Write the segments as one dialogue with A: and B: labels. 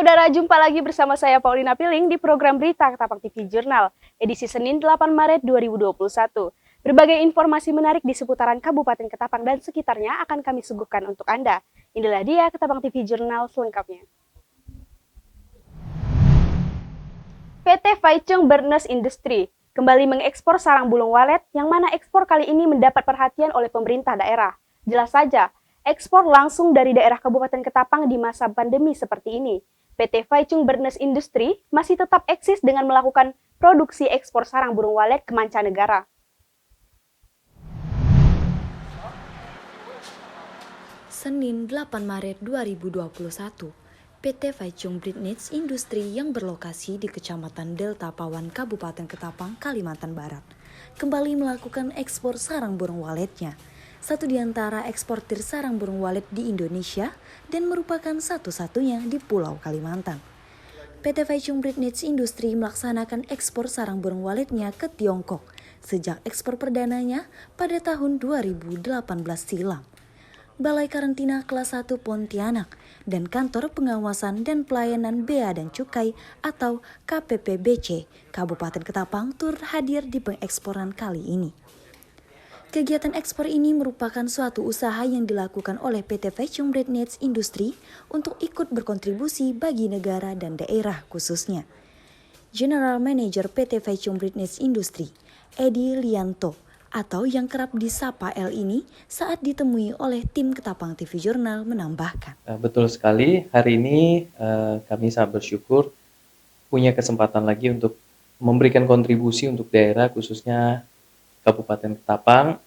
A: saudara, jumpa lagi bersama saya Paulina Piling di program Berita Ketapang TV Jurnal, edisi Senin 8 Maret 2021. Berbagai informasi menarik di seputaran Kabupaten Ketapang dan sekitarnya akan kami suguhkan untuk Anda. Inilah dia Ketapang TV Jurnal selengkapnya. PT Faichung Bernes Industri kembali mengekspor sarang burung walet, yang mana ekspor kali ini mendapat perhatian oleh pemerintah daerah. Jelas saja, ekspor langsung dari daerah Kabupaten Ketapang di masa pandemi seperti ini. PT Faichung Bernes Industri masih tetap eksis dengan melakukan produksi ekspor sarang burung walet ke mancanegara.
B: Senin 8 Maret 2021, PT Faichung Bernes Industri yang berlokasi di Kecamatan Delta Pawan, Kabupaten Ketapang, Kalimantan Barat, kembali melakukan ekspor sarang burung waletnya. Satu di antara eksportir sarang burung walet di Indonesia dan merupakan satu-satunya di Pulau Kalimantan. PT Faichung Bernes Industri melaksanakan ekspor sarang burung waletnya ke Tiongkok sejak ekspor perdananya pada tahun 2018 silam. Balai Karantina Kelas 1 Pontianak dan Kantor Pengawasan dan Pelayanan Bea dan Cukai atau KPPBC Kabupaten Ketapang turut hadir di pengeksporan kali ini. Kegiatan ekspor ini merupakan suatu usaha yang dilakukan oleh PT Faichung Bernes Industri untuk ikut berkontribusi bagi negara dan daerah khususnya. General Manager PT Faichung Bernes Industri, Edi Lianto, atau yang kerap disapa L ini saat ditemui oleh tim Ketapang TV Jurnal menambahkan.
C: Betul sekali, hari ini kami sangat bersyukur punya kesempatan lagi untuk memberikan kontribusi untuk daerah khususnya Kabupaten Ketapang.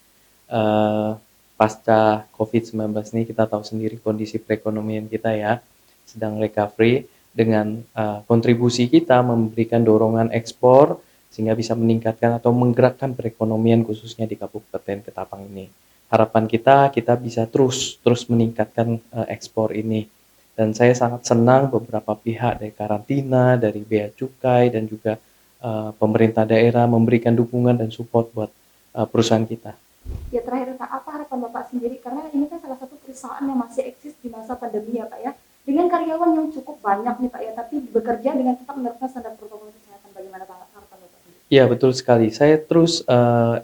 C: Pasca COVID-19 ini kita tahu sendiri kondisi perekonomian kita ya sedang recovery. Dengan kontribusi kita memberikan dorongan ekspor sehingga bisa meningkatkan atau menggerakkan perekonomian khususnya di Kabupaten Ketapang ini. Harapan kita bisa terus meningkatkan ekspor ini. Dan saya sangat senang beberapa pihak dari karantina, dari Bea Cukai dan juga pemerintah daerah memberikan dukungan dan support buat perusahaan kita.
D: Ya, terakhir Pak, apa harapan Bapak sendiri? Karena ini kan salah satu perusahaan yang masih eksis di masa pandemi ya Pak ya. Dengan karyawan yang cukup banyak nih Pak ya, tapi bekerja dengan tetap menerapkan standar protokol kesehatan. Bagaimana Pak harapan Bapak sendiri?
C: Ya, betul sekali. Saya terus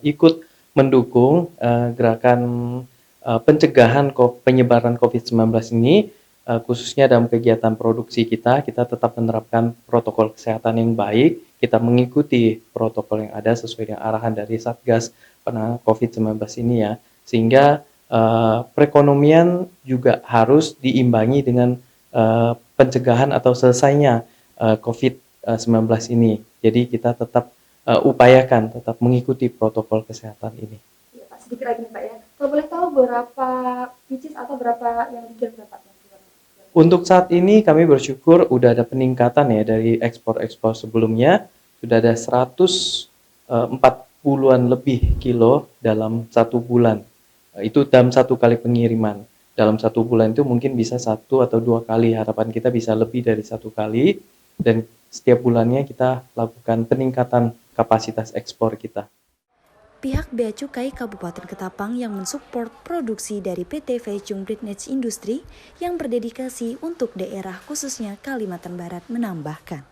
C: ikut mendukung gerakan pencegahan penyebaran COVID-19 ini, khususnya dalam kegiatan produksi kita tetap menerapkan protokol kesehatan yang baik. Kita mengikuti protokol yang ada sesuai dengan arahan dari Satgas penanganan COVID-19 ini ya, sehingga perekonomian juga harus diimbangi dengan pencegahan atau selesainya COVID-19 ini. Jadi kita tetap upayakan tetap mengikuti protokol kesehatan ini.
D: Ya Pak, sedikit lagi nih Pak ya. Kalau boleh tahu berapa pieces atau berapa yang dikirim Pak?
C: Untuk saat ini kami bersyukur udah ada peningkatan ya dari ekspor-ekspor sebelumnya. Sudah ada 140-an lebih kilo dalam satu bulan. Itu dalam satu kali pengiriman. Dalam satu bulan itu mungkin bisa 1 atau 2 kali. Harapan kita bisa lebih dari 1 kali. Dan setiap bulannya kita lakukan peningkatan kapasitas ekspor kita.
B: Pihak Bea Cukai Kabupaten Ketapang yang mensupport produksi dari PT Faichung Bernes Industri yang berdedikasi untuk daerah khususnya Kalimantan Barat menambahkan.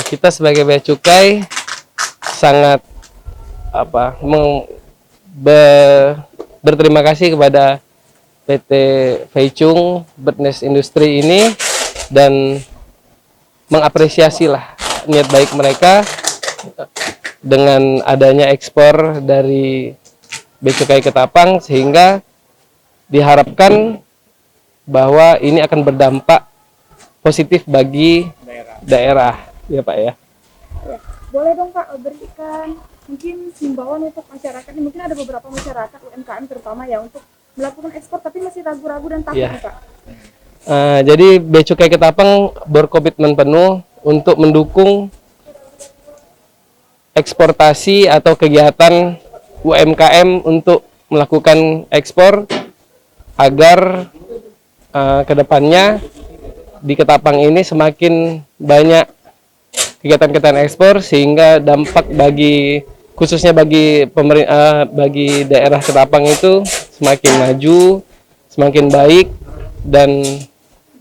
E: Kita sebagai Bea Cukai sangat berterima kasih kepada PT Faichung Bernes Industri ini dan mengapresiasi lah niat baik mereka dengan adanya ekspor dari Bea Cukai Ketapang, sehingga diharapkan bahwa ini akan berdampak positif bagi daerah ya Pak ya.
D: Ya, boleh dong Pak berikan mungkin himbauan untuk masyarakat. Mungkin ada beberapa masyarakat UMKM terutama ya untuk melakukan ekspor tapi masih ragu-ragu dan takut nih Pak.
E: Jadi Bea Cukai Ketapang berkomitmen penuh untuk mendukung eksportasi atau kegiatan UMKM untuk melakukan ekspor agar kedepannya di Ketapang ini semakin banyak kegiatan-kegiatan ekspor sehingga dampak bagi khususnya bagi bagi daerah Ketapang itu semakin maju, semakin baik dan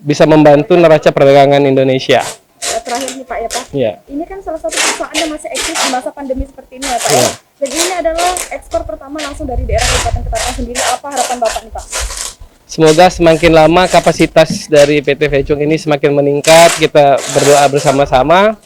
E: bisa membantu neraca perdagangan Indonesia.
A: Terakhir nih Pak ya Pak,
E: Ya.
A: ini kan salah satu perusahaan yang masih eksis di masa pandemi seperti ini ya Pak ya.
E: Ya.
A: Dan ini adalah ekspor pertama langsung dari daerah Kabupaten Ketapang sendiri. Apa harapan Bapak nih Pak?
E: Semoga semakin lama kapasitas dari PT Feichung ini semakin meningkat. Kita berdoa bersama-sama.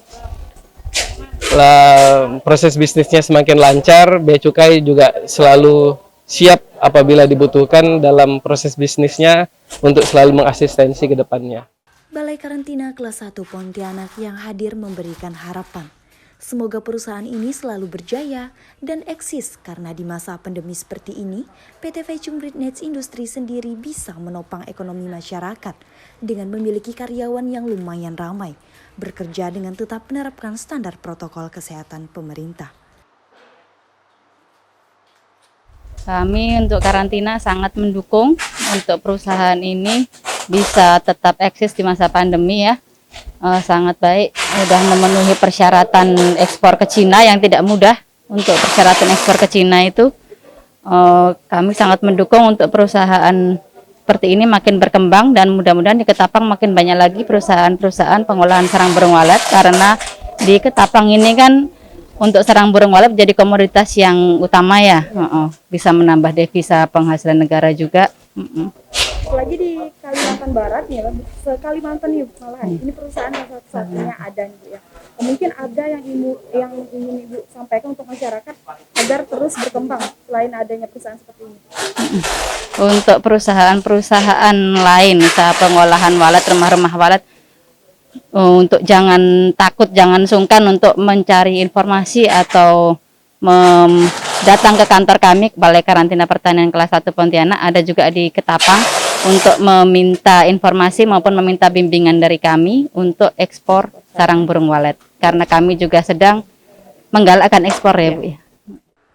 E: Proses bisnisnya semakin lancar. Bea Cukai juga selalu siap apabila dibutuhkan dalam proses bisnisnya untuk selalu mengasistensi ke depannya.
B: Balai Karantina Kelas 1 Pontianak yang hadir memberikan harapan. Semoga perusahaan ini selalu berjaya dan eksis karena di masa pandemi seperti ini, PT Feichung Britnets Industri sendiri bisa menopang ekonomi masyarakat dengan memiliki karyawan yang lumayan ramai, bekerja dengan tetap menerapkan standar protokol kesehatan pemerintah.
F: Kami untuk karantina sangat mendukung untuk perusahaan ini bisa tetap eksis di masa pandemi ya. Sangat baik, sudah memenuhi persyaratan ekspor ke Cina yang tidak mudah. Untuk persyaratan ekspor ke Cina itu kami sangat mendukung untuk perusahaan seperti ini makin berkembang dan mudah-mudahan di Ketapang makin banyak lagi perusahaan-perusahaan pengolahan sarang burung walet, karena di Ketapang ini kan untuk sarang burung walet jadi komoditas yang utama ya. Bisa menambah devisa penghasilan negara juga.
A: Apalagi di Kalimantan Barat nih, se-Kalimantan nih malahan. Ini perusahaan yang satu-satunya ada nih Bu ya. Mungkin ada yang ingin Ibu sampaikan untuk masyarakat agar terus berkembang selain adanya perusahaan seperti ini.
F: Untuk perusahaan-perusahaan lain, usaha pengolahan walet, rumah-rumah walet, untuk jangan takut, jangan sungkan untuk mencari informasi atau datang ke kantor kami, Balai Karantina Pertanian Kelas 1 Pontianak, ada juga di Ketapang, untuk meminta informasi maupun meminta bimbingan dari kami untuk ekspor sarang burung walet. Karena kami juga sedang menggalakkan ekspor ya Bu.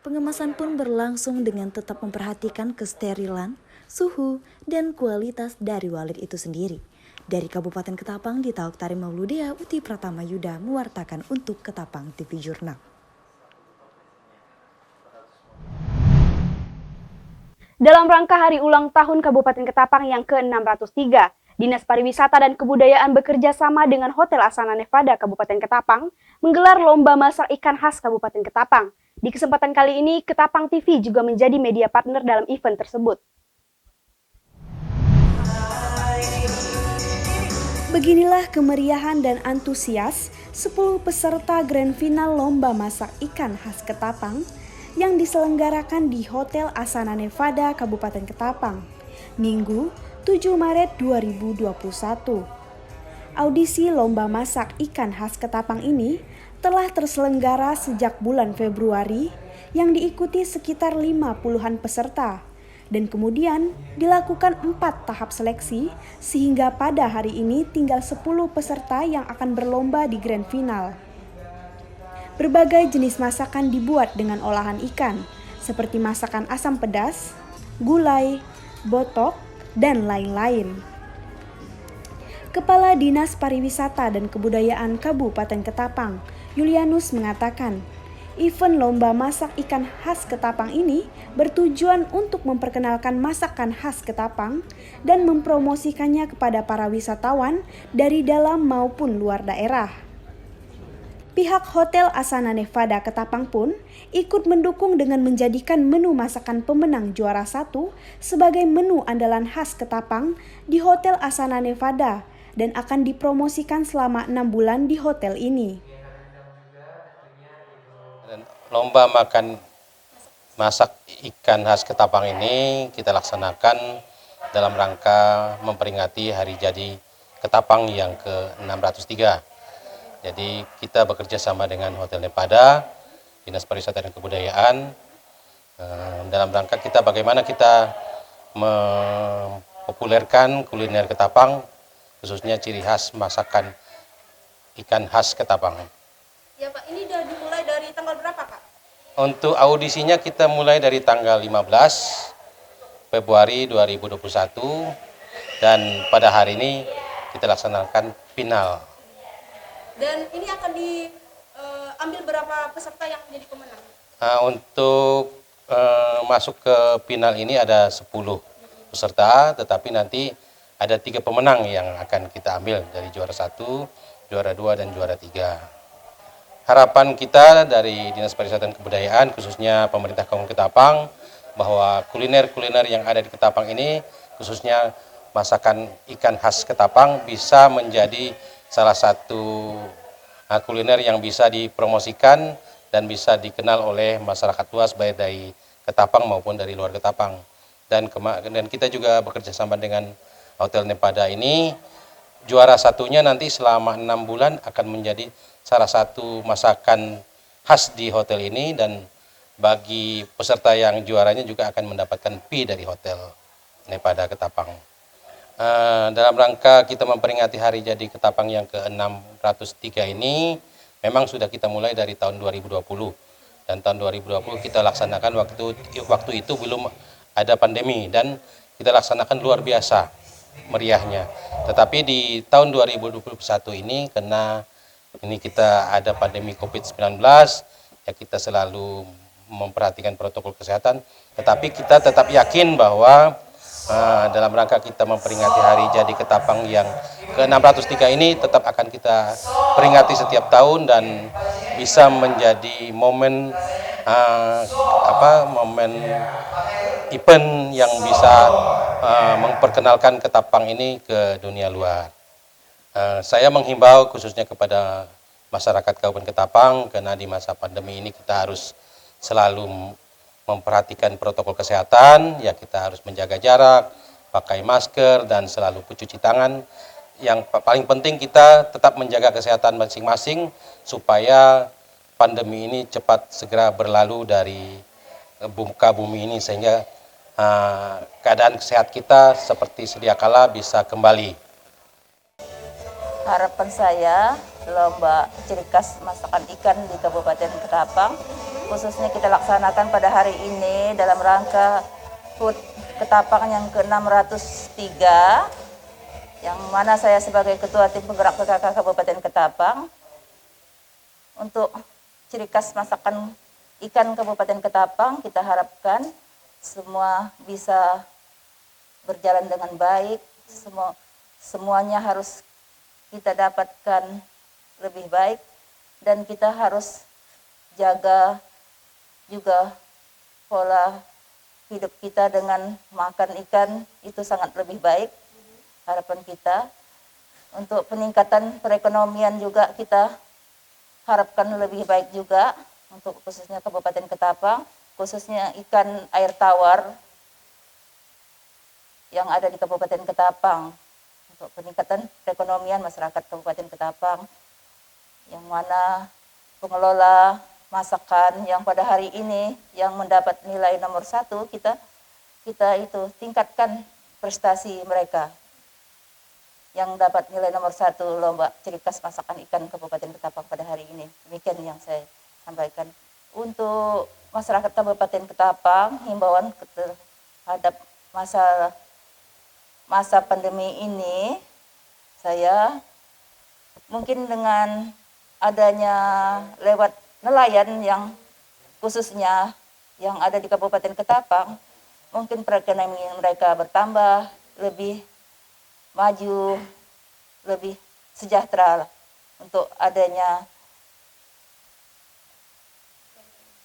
B: Pengemasan pun berlangsung dengan tetap memperhatikan kesterilan, suhu, dan kualitas dari walet itu sendiri. Dari Kabupaten Ketapang, Dita Oktari Mauludea, Uti Pratama Yuda mewartakan untuk Ketapang TV Jurnal.
A: Dalam rangka hari ulang tahun Kabupaten Ketapang yang ke-603, Dinas Pariwisata dan Kebudayaan bekerja sama dengan Hotel Asana Nevada Kabupaten Ketapang menggelar lomba masak ikan khas Kabupaten Ketapang. Di kesempatan kali ini, Ketapang TV juga menjadi media partner dalam event tersebut. Beginilah kemeriahan dan antusias 10 peserta Grand Final Lomba Masak Ikan Khas Ketapang yang diselenggarakan di Hotel Asana Nevada Kabupaten Ketapang, Minggu 7 Maret 2021. Audisi Lomba Masak Ikan Khas Ketapang ini telah terselenggara sejak bulan Februari yang diikuti sekitar 50-an peserta dan kemudian dilakukan 4 tahap seleksi sehingga pada hari ini tinggal 10 peserta yang akan berlomba di Grand Final. Berbagai jenis masakan dibuat dengan olahan ikan, seperti masakan asam pedas, gulai, botok, dan lain-lain. Kepala Dinas Pariwisata dan Kebudayaan Kabupaten Ketapang, Julianus mengatakan, event lomba masak ikan khas Ketapang ini bertujuan untuk memperkenalkan masakan khas Ketapang dan mempromosikannya kepada para wisatawan dari dalam maupun luar daerah. Pihak Hotel Asana Nevada Ketapang pun ikut mendukung dengan menjadikan menu masakan pemenang juara 1 sebagai menu andalan khas Ketapang di Hotel Asana Nevada dan akan dipromosikan selama 6 bulan di hotel ini.
G: Lomba makan masak ikan khas Ketapang ini kita laksanakan dalam rangka memperingati hari jadi Ketapang yang ke-603. Jadi kita bekerja sama dengan Hotel Nevada, Dinas Pariwisata dan Kebudayaan, dalam rangka kita bagaimana kita mempopulerkan kuliner Ketapang, khususnya ciri khas masakan ikan khas Ketapang.
A: Ya Pak, ini sudah dimulai dari tanggal berapa Pak?
G: Untuk audisinya kita mulai dari tanggal 15 Februari 2021 dan pada hari ini kita laksanakan final.
A: Dan ini akan diambil berapa peserta yang menjadi pemenang?
G: Untuk masuk ke final ini ada 10 peserta, tetapi nanti ada 3 pemenang yang akan kita ambil dari juara 1, juara 2, dan juara 3. Harapan kita dari Dinas Pariwisata dan Kebudayaan, khususnya pemerintah Kabupaten Ketapang, bahwa kuliner-kuliner yang ada di Ketapang ini, khususnya masakan ikan khas Ketapang, bisa menjadi salah satu kuliner yang bisa dipromosikan dan bisa dikenal oleh masyarakat luas, baik dari Ketapang maupun dari luar Ketapang. Dan kita juga bekerja sama dengan Hotel Nepada ini, juara satunya nanti selama 6 bulan akan menjadi salah satu masakan khas di hotel ini, dan bagi peserta yang juaranya juga akan mendapatkan fee dari Hotel Nepada Ketapang. Dalam rangka kita memperingati hari jadi Ketapang yang ke-603 ini, memang sudah kita mulai dari tahun 2020, dan tahun 2020 kita laksanakan waktu itu belum ada pandemi, dan kita laksanakan luar biasa meriahnya. Tetapi di tahun 2021 ini, karena ini kita ada pandemi COVID-19, ya kita selalu memperhatikan protokol kesehatan, tetapi kita tetap yakin bahwa dalam rangka kita memperingati hari jadi Ketapang yang ke-603 ini tetap akan kita peringati setiap tahun, dan bisa menjadi momen momen event yang bisa memperkenalkan Ketapang ini ke dunia luar. Saya menghimbau khususnya kepada masyarakat Kabupaten Ketapang, karena di masa pandemi ini kita harus selalu memperhatikan protokol kesehatan, ya kita harus menjaga jarak, pakai masker, dan selalu cuci tangan. Yang paling penting kita tetap menjaga kesehatan masing-masing supaya pandemi ini cepat segera berlalu dari muka bumi ini, sehingga keadaan kesehatan kita seperti sedia kala bisa kembali.
H: Harapan saya, lomba ciri khas masakan ikan di Kabupaten Ketapang, khususnya kita laksanakan pada hari ini dalam rangka HUT Ketapang yang ke-603, yang mana saya sebagai Ketua Tim Penggerak PKK Kabupaten Ketapang. Untuk ciri khas masakan ikan Kabupaten Ketapang, kita harapkan semua bisa berjalan dengan baik, semuanya harus kita dapatkan lebih baik, dan kita harus jaga juga pola hidup kita dengan makan ikan, itu sangat lebih baik. Harapan kita untuk peningkatan perekonomian juga kita harapkan lebih baik juga, untuk khususnya Kabupaten Ketapang, khususnya ikan air tawar yang ada di Kabupaten Ketapang, untuk peningkatan perekonomian masyarakat Kabupaten Ketapang, yang mana pengelola masakan yang pada hari ini yang mendapat nilai nomor 1, kita itu tingkatkan prestasi mereka yang dapat nilai nomor 1 lomba ciri khas masakan ikan Kabupaten Ketapang pada hari ini. Demikian yang saya sampaikan. Untuk masyarakat Kabupaten Ketapang, himbauan terhadap masa pandemi ini, saya mungkin dengan adanya lewat nelayan yang khususnya yang ada di Kabupaten Ketapang, mungkin perekonomian mereka bertambah, lebih maju, lebih sejahtera untuk adanya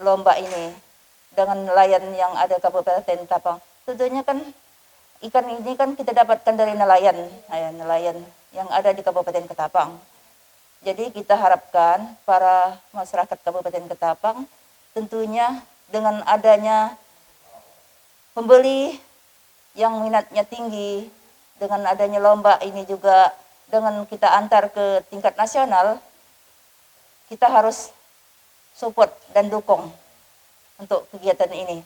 H: lomba ini dengan nelayan yang ada Kabupaten Ketapang. Tentunya kan ikan ini kan kita dapatkan dari nelayan yang ada di Kabupaten Ketapang. Jadi kita harapkan para masyarakat Kabupaten Ketapang tentunya dengan adanya pembeli yang minatnya tinggi, dengan adanya lomba ini juga dengan kita antar ke tingkat nasional, kita harus support dan dukung untuk kegiatan ini.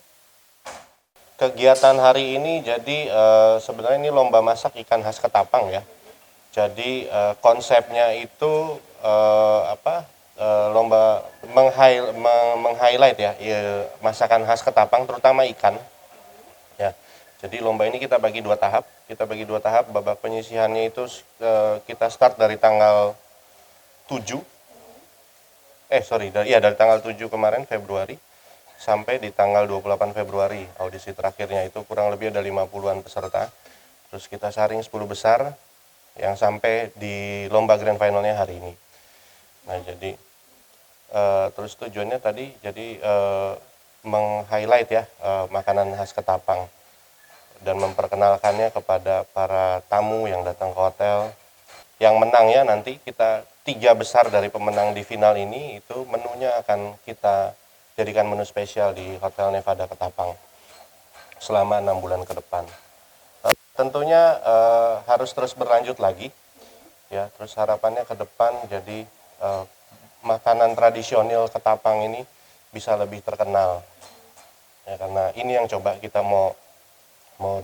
I: Kegiatan hari ini jadi sebenarnya ini lomba masak ikan khas Ketapang ya. Jadi konsepnya itu lomba meng-highlight ya masakan khas Ketapang, terutama ikan. Ya. Jadi lomba ini kita bagi 2 tahap. Babak penyisihannya itu kita start dari tanggal 7. Dari tanggal 7 kemarin Februari sampai di tanggal 28 Februari. Audisi terakhirnya itu kurang lebih ada 50-an peserta. Terus kita saring 10 besar yang sampai di lomba grand finalnya hari ini. Nah, jadi terus tujuannya tadi jadi meng-highlight ya makanan khas Ketapang dan memperkenalkannya kepada para tamu yang datang ke hotel. Yang menang ya nanti kita 3 besar dari pemenang di final ini itu menunya akan kita jadikan menu spesial di Hotel Nevada Ketapang selama 6 bulan ke depan. Tentunya harus terus berlanjut lagi, ya. Terus harapannya ke depan jadi makanan tradisional Ketapang ini bisa lebih terkenal, ya, karena ini yang coba kita mau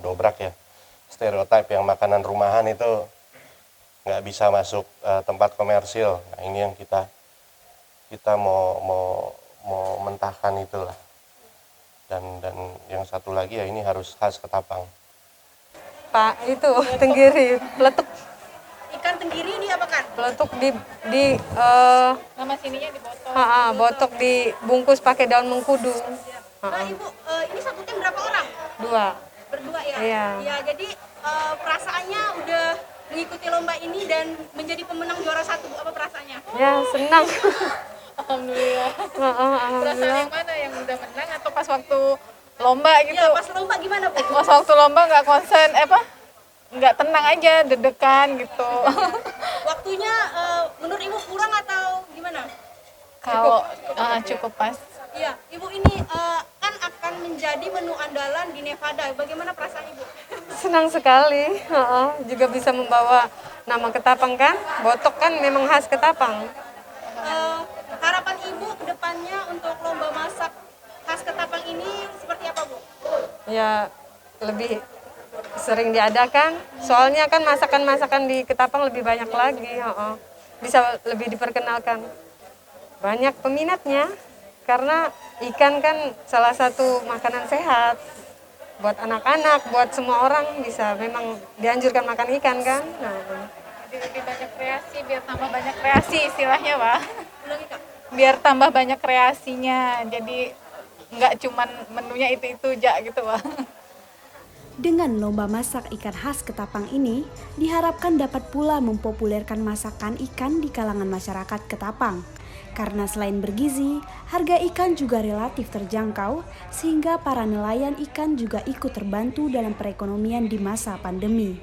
I: dobrak ya, stereotip yang makanan rumahan itu nggak bisa masuk tempat komersil. Nah, ini yang kita mau mentahkan itulah. Dan yang satu lagi ya ini harus khas Ketapang.
J: Pak, itu tenggiri, peletuk.
A: Ikan tenggiri ini apa kan?
J: Peletuk di
A: Nama sininya di botol.
J: botok dibungkus pakai daun mengkudu.
A: Ibu, ini satu tim berapa orang?
J: 2.
A: Berdua ya?
J: Iya.
A: Ya, jadi perasaannya udah mengikuti lomba ini dan menjadi pemenang juara 1, Bu. Apa perasaannya?
J: Ya, senang.
K: Alhamdulillah. Perasaan
J: Alhamdulillah.
K: yang mana, yang udah menang atau pas waktu lomba gitu?
A: Iya, pas lomba gimana, Bu?
K: Pas waktu lomba nggak konsen, nggak tenang aja, deg-degan gitu.
A: Waktunya menurut Ibu kurang atau gimana?
K: Kalau cukup pas.
A: Iya, Ibu ini kan akan menjadi menu andalan di Nevada. Bagaimana perasaan Ibu?
J: Senang sekali. Juga bisa membawa nama Ketapang kan. Botok kan memang khas Ketapang.
A: Harapan Ibu ke depannya untuk lomba masak khas Ketapang ini seperti apa, Bu?
J: Ya, lebih sering diadakan. Soalnya kan masakan-masakan di Ketapang lebih banyak lagi. Bisa lebih diperkenalkan. Banyak peminatnya. Karena ikan kan salah satu makanan sehat. Buat anak-anak, buat semua orang bisa memang dianjurkan makan ikan kan.
K: Jadi lebih banyak kreasi, biar tambah banyak kreasi istilahnya, Pak. Biar tambah banyak kreasinya, jadi nggak cuman menunya itu aja gitu, Pak.
B: Dengan lomba masak ikan khas Ketapang ini, diharapkan dapat pula mempopulerkan masakan ikan di kalangan masyarakat Ketapang. Karena selain bergizi, harga ikan juga relatif terjangkau, sehingga para nelayan ikan juga ikut terbantu dalam perekonomian di masa pandemi.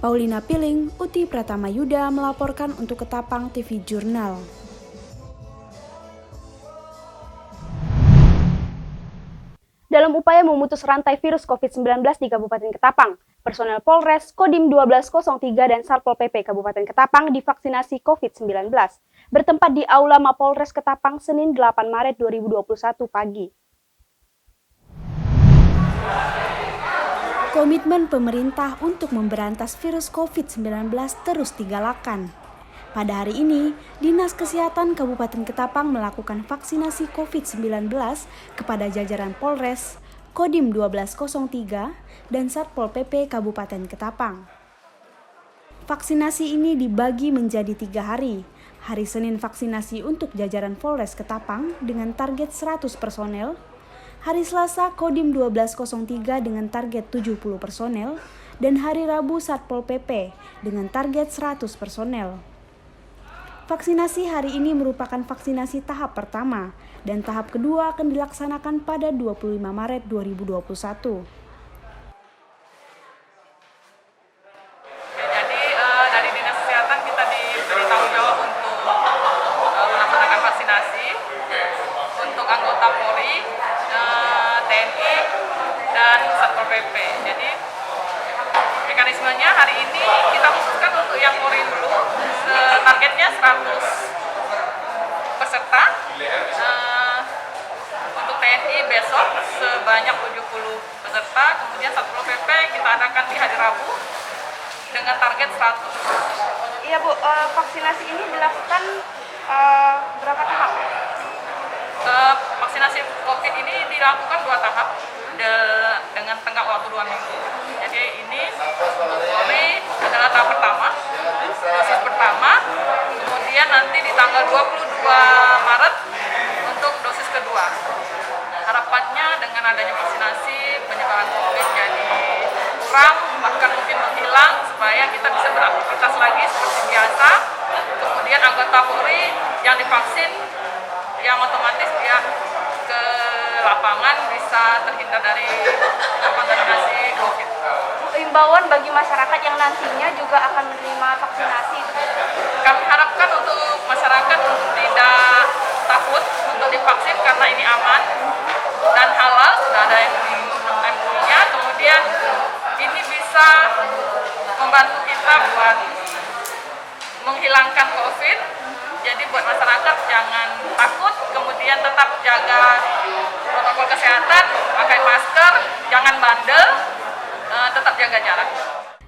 B: Paulina Piling, Uti Pratama Yuda melaporkan untuk Ketapang TV Jurnal.
A: Dalam upaya memutus rantai virus COVID-19 di Kabupaten Ketapang, personel Polres, Kodim 1203 dan Satpol PP Kabupaten Ketapang divaksinasi COVID-19, bertempat di Aula Mapolres Ketapang Senin 8 Maret 2021 pagi.
B: Komitmen pemerintah untuk memberantas virus COVID-19 terus digalakan. Pada hari ini, Dinas Kesehatan Kabupaten Ketapang melakukan vaksinasi COVID-19 kepada jajaran Polres, Kodim 1203, dan Satpol PP Kabupaten Ketapang. Vaksinasi ini dibagi menjadi 3 hari. Hari Senin vaksinasi untuk jajaran Polres Ketapang dengan target 100 personel, hari Selasa Kodim 1203 dengan target 70 personel, dan hari Rabu Satpol PP dengan target 100 personel. Vaksinasi hari ini merupakan vaksinasi tahap pertama dan tahap kedua akan dilaksanakan pada 25 Maret 2021.
K: Jadi dari Dinas Kesehatan kita diberi tanggung jawab untuk melaksanakan vaksinasi untuk anggota Polri, TNI, dan Satpol PP. Jadi mekanismenya hari ini kita khususkan untuk yang Polri dulu, targetnya 100 peserta. Untuk TNI besok sebanyak 70 peserta, kemudian Satpol PP kita adakan di hari Rabu dengan target 100.
A: Iya, Bu, vaksinasi ini dilakukan berapa tahap?
K: Vaksinasi COVID ini dilakukan 2 tahap dengan tengah waktu 2 minggu. Jadi ini Polri adalah tahap pertama, dosis pertama, kemudian nanti di tanggal 22 Maret untuk dosis kedua. Harapannya dengan adanya vaksinasi penyebaran COVID jadi berkurang, bahkan mungkin menghilang, supaya kita bisa beraktivitas lagi seperti biasa. Kemudian anggota Polri yang divaksin, yang otomatis dia ke lapangan bisa terhindar dari kontaminasi COVID.
A: Imbauan bagi masyarakat yang nantinya juga akan menerima vaksinasi.
K: Kami harapkan untuk masyarakat untuk tidak takut untuk divaksin karena ini aman dan halal, sudah ada MUI-nya. Kemudian ini bisa membantu kita buat menghilangkan COVID. Jadi buat masyarakat jangan takut, kemudian tetap jaga protokol kesehatan, pakai masker, jangan bandel, tetap jaga jarak.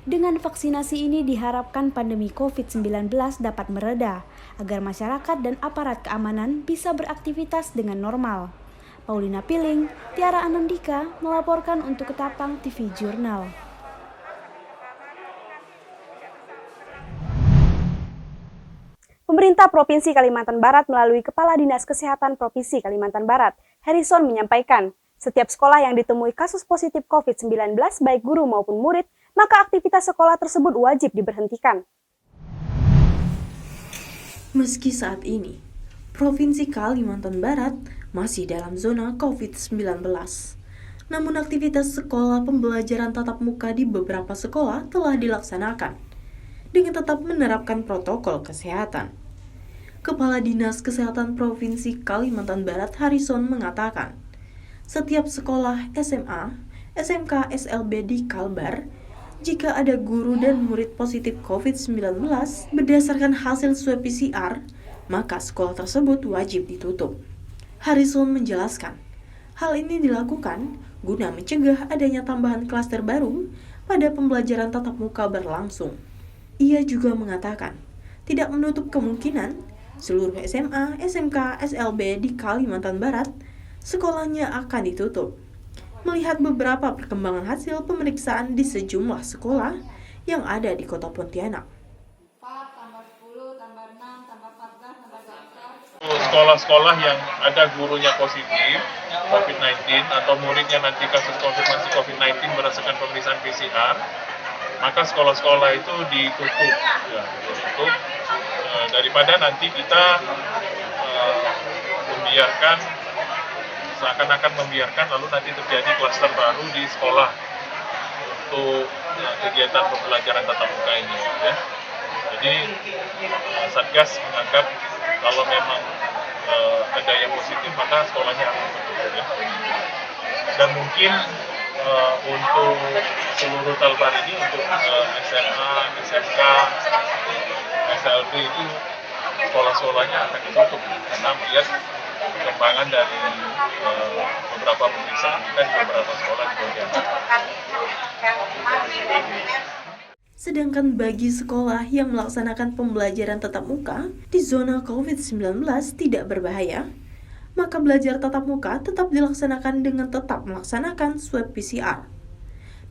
B: Dengan vaksinasi ini diharapkan pandemi COVID-19 dapat mereda, agar masyarakat dan aparat keamanan bisa beraktivitas dengan normal. Paulina Piling, Tiara Anandika melaporkan untuk Ketapang TV Jurnal.
A: Pemerintah Provinsi Kalimantan Barat melalui Kepala Dinas Kesehatan Provinsi Kalimantan Barat, Harrison menyampaikan, setiap sekolah yang ditemui kasus positif COVID-19 baik guru maupun murid, maka aktivitas sekolah tersebut wajib diberhentikan.
L: Meski saat ini, Provinsi Kalimantan Barat masih dalam zona COVID-19, namun aktivitas sekolah pembelajaran tatap muka di beberapa sekolah telah dilaksanakan dengan tetap menerapkan protokol kesehatan. Kepala Dinas Kesehatan Provinsi Kalimantan Barat Harrison mengatakan, setiap sekolah SMA, SMK, SLB di Kalbar, jika ada guru dan murid positif COVID-19 berdasarkan hasil swab PCR, maka sekolah tersebut wajib ditutup. Harrison menjelaskan, hal ini dilakukan guna mencegah adanya tambahan klaster baru pada pembelajaran tatap muka berlangsung. Ia juga mengatakan, tidak menutup kemungkinan seluruh SMA, SMK, SLB di Kalimantan Barat sekolahnya akan ditutup. Melihat beberapa perkembangan hasil pemeriksaan di sejumlah sekolah yang ada di Kota Pontianak.
M: Sekolah-sekolah yang ada gurunya positif COVID-19 atau muridnya nanti kasus konfirmasi COVID-19 berdasarkan pemeriksaan PCR, maka sekolah-sekolah itu ditutup, ya, ditutup daripada nanti kita membiarkan, seakan-akan membiarkan lalu nanti terjadi klaster baru di sekolah untuk kegiatan pembelajaran tatap muka ini, ya. Jadi Satgas menganggap kalau memang ada yang positif maka sekolahnya harus ditutup, ya. Dan mungkin untuk seluruh Kalbar ini, untuk SMA, SMK, SLB itu sekolah-sekolahnya akan ditutup karena melihat perkembangan dari beberapa pemeriksaan kita di beberapa sekolah di Pontianak.
L: Sedangkan bagi sekolah yang melaksanakan pembelajaran tatap muka di zona COVID-19 tidak berbahaya, maka belajar tatap muka tetap dilaksanakan dengan tetap melaksanakan swab PCR.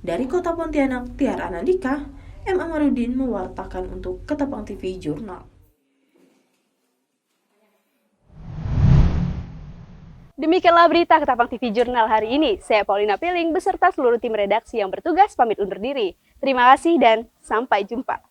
L: Dari Kota Pontianak, Tiara Anandika, M. Amarudin mewartakan untuk Ketapang TV Jurnal.
A: Demikianlah berita Ketapang TV Jurnal hari ini. Saya Paulina Piling beserta seluruh tim redaksi yang bertugas pamit undur diri. Terima kasih dan sampai jumpa.